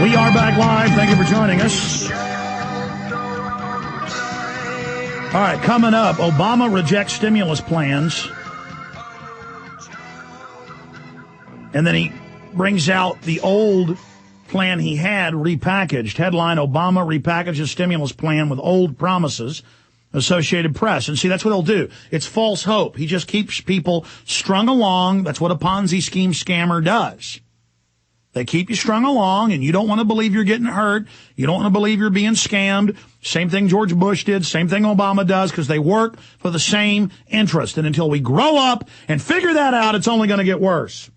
We are back live. Thank you for joining us. All right, coming up, Obama rejects stimulus plans. And then he brings out the old plan he had repackaged. Headline, Obama repackages stimulus plan with old promises. Associated Press. And see, that's what they'll do. It's false hope. He just keeps people strung along. That's what a Ponzi scheme scammer does. They keep you strung along, and you don't want to believe you're getting hurt. You don't want to believe you're being scammed. Same thing George Bush did. Same thing Obama does, because they work for the same interest. And until we grow up and figure that out, it's only going to get worse.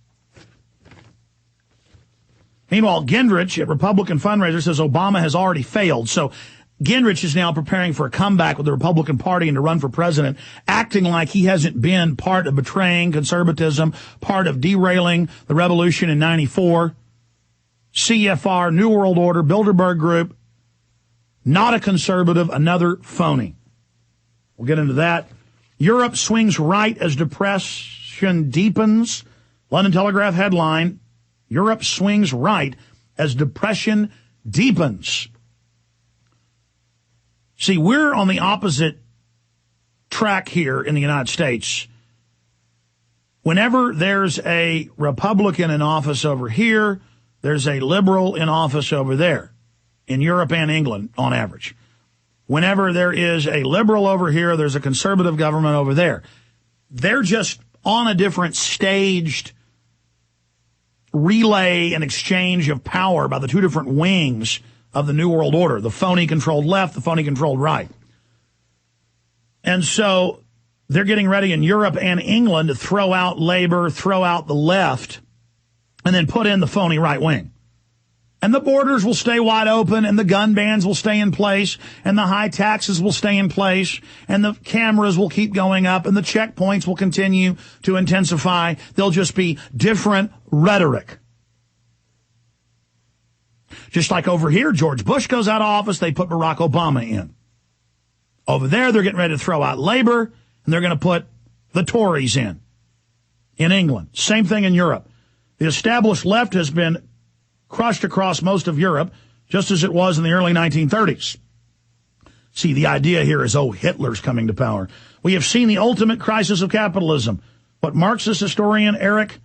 Meanwhile, Gingrich at Republican Fundraiser says Obama has already failed. So Gingrich is now preparing for a comeback with the Republican Party and to run for president, acting like he hasn't been part of betraying conservatism, part of derailing the revolution in 94. CFR, New World Order, Bilderberg Group, not a conservative, another phony. We'll get into that. Europe swings right as depression deepens. London Telegraph headline, Europe swings right as depression deepens. See, we're on the opposite track here in the United States. Whenever there's a Republican in office over here, there's a liberal in office over there, in Europe and England, on average. Whenever there is a liberal over here, there's a conservative government over there. They're just on a different staged relay and exchange of power by the two different wings of the New World Order, the phony-controlled left, the phony-controlled right. And so they're getting ready in Europe and England to throw out labor, throw out the left, and then put in the phony right wing. And the borders will stay wide open, and the gun bans will stay in place, and the high taxes will stay in place, and the cameras will keep going up, and the checkpoints will continue to intensify. They'll just be different rhetoric. Just like over here, George Bush goes out of office, they put Barack Obama in. Over there, they're getting ready to throw out labor, and they're going to put the Tories in England. Same thing in Europe. The established left has been crushed across most of Europe, just as it was in the early 1930s. See, the idea here is, oh, Hitler's coming to power. We have seen the ultimate crisis of capitalism, what Marxist historian Eric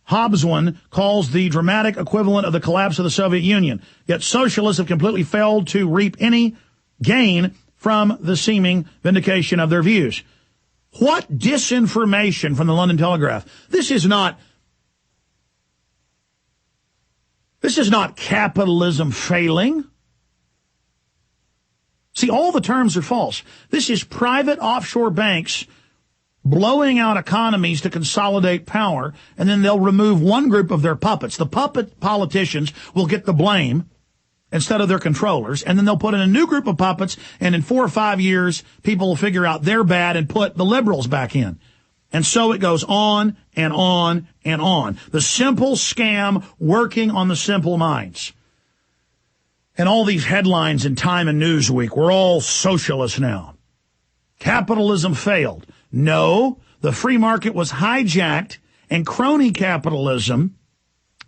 Hobsbawm calls the dramatic equivalent of the collapse of the Soviet Union. Yet socialists have completely failed to reap any gain from the seeming vindication of their views. What disinformation from the London Telegraph. This is not capitalism failing. See, all the terms are false. This is private offshore banks blowing out economies to consolidate power, and then they'll remove one group of their puppets. The puppet politicians will get the blame instead of their controllers, and then they'll put in a new group of puppets, and in 4 or 5 years, people will figure out they're bad and put the liberals back in. And so it goes on and on and on. The simple scam working on the simple minds. And all these headlines in Time and Newsweek, we're all socialists now. Capitalism failed. No, the free market was hijacked, and crony capitalism,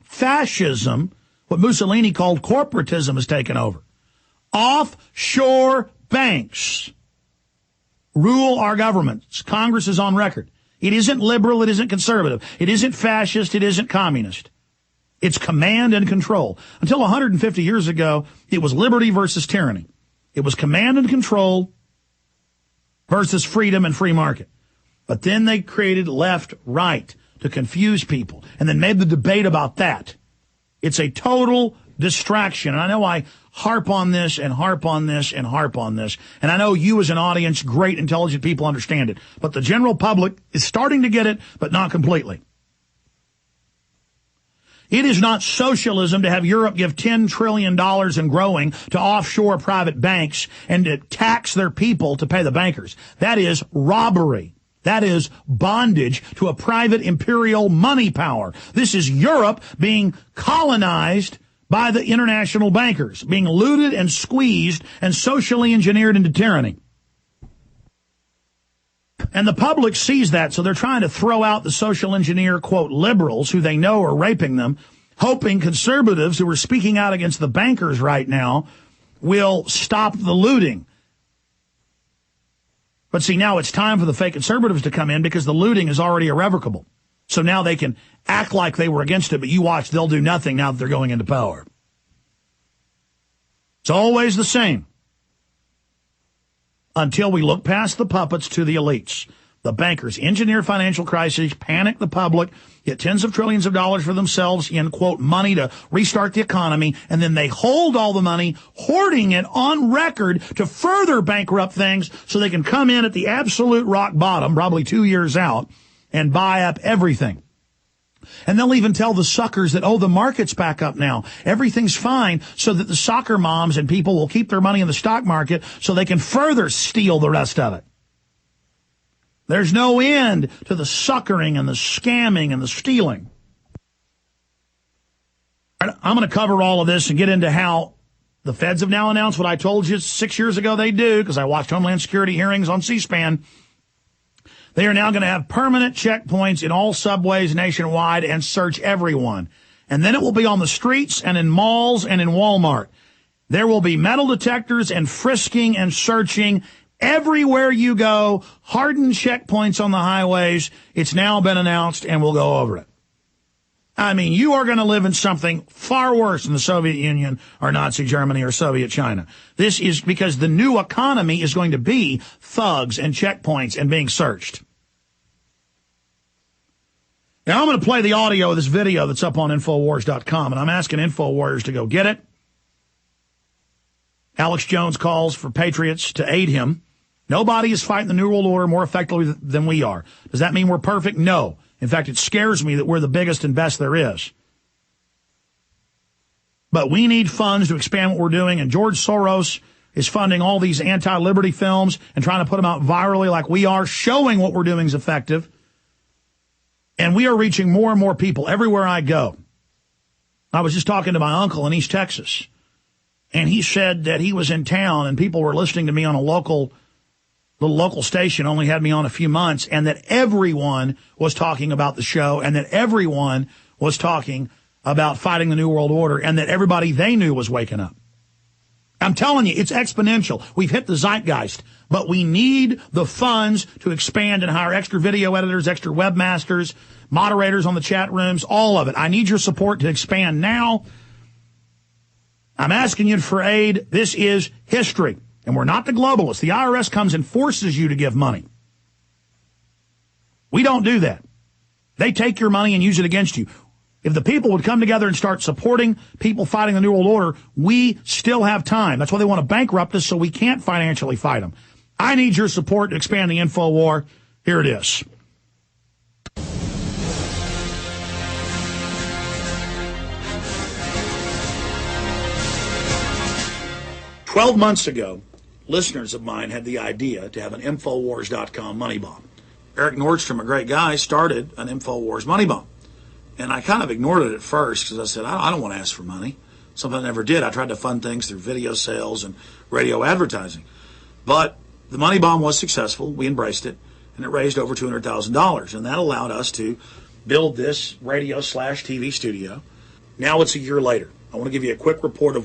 fascism, what Mussolini called corporatism, has taken over. Offshore banks rule our governments. Congress is on record. It isn't liberal. It isn't conservative. It isn't fascist. It isn't communist. It's command and control. Until 150 years ago, it was liberty versus tyranny. It was command and control versus freedom and free market. But then they created left, right to confuse people and then made the debate about that. It's a total distraction. And I know I harp on this and harp on this and harp on this. And I know you as an audience, great, intelligent people understand it. But the general public is starting to get it, but not completely. It is not socialism to have Europe give $10 trillion and growing to offshore private banks and to tax their people to pay the bankers. That is robbery. That is bondage to a private imperial money power. This is Europe being colonized by the international bankers, being looted and squeezed and socially engineered into tyranny. And the public sees that, so they're trying to throw out the social engineer, quote, liberals who they know are raping them, hoping conservatives who are speaking out against the bankers right now will stop the looting. But see, now it's time for the fake conservatives to come in because the looting is already irrevocable. So now they can act like they were against it, but you watch, they'll do nothing now that they're going into power. It's always the same. Until we look past the puppets to the elites. The bankers engineer financial crises, panic the public, get tens of trillions of dollars for themselves in, quote, money to restart the economy, and then they hold all the money, hoarding it on record to further bankrupt things so they can come in at the absolute rock bottom, probably 2 years out, and buy up everything. And they'll even tell the suckers that, oh, the market's back up now. Everything's fine, so that the soccer moms and people will keep their money in the stock market so they can further steal the rest of it. There's no end to the suckering and the scamming and the stealing. I'm going to cover all of this and get into how the feds have now announced what I told you 6 years ago they do, because I watched Homeland Security hearings on C-SPAN. They are now going to have permanent checkpoints in all subways nationwide and search everyone. And then it will be on the streets and in malls and in Walmart. There will be metal detectors and frisking and searching everywhere you go, hardened checkpoints on the highways. It's now been announced, and we'll go over it. I mean, you are going to live in something far worse than the Soviet Union or Nazi Germany or Soviet China. This is because the new economy is going to be thugs and checkpoints and being searched. Now, I'm going to play the audio of this video that's up on Infowars.com, and I'm asking InfoWarriors to go get it. Alex Jones calls for patriots to aid him. Nobody is fighting the New World Order more effectively than we are. Does that mean we're perfect? No. In fact, it scares me that we're the biggest and best there is. But we need funds to expand what we're doing, and George Soros is funding all these anti-liberty films and trying to put them out virally like we are, showing what we're doing is effective. And we are reaching more and more people everywhere I go. I was just talking to my uncle in East Texas, and he said that he was in town and people were listening to me on a little local station, only had me on a few months, and that everyone was talking about the show, and that everyone was talking about fighting the New World Order, and that everybody they knew was waking up. I'm telling you, it's exponential. We've hit the zeitgeist, but we need the funds to expand and hire extra video editors, extra webmasters, moderators on the chat rooms, all of it. I need your support to expand now. I'm asking you for aid. This is history, and we're not the globalists. The IRS comes and forces you to give money. We don't do that. They take your money and use it against you. If the people would come together and start supporting people fighting the New World Order, we still have time. That's why they want to bankrupt us so we can't financially fight them. I need your support to expand the info war. Here it is. "12 months ago, listeners of mine had the idea to have an Infowars.com money bomb. Eric Nordstrom, a great guy, started an Infowars money bomb. And I kind of ignored it at first because I said, I don't want to ask for money. Something I never did. I tried to fund things through video sales and radio advertising. But the money bomb was successful. We embraced it, and it raised over $200,000. And that allowed us to build this radio/TV studio. Now it's a year later. I want to give you a quick report of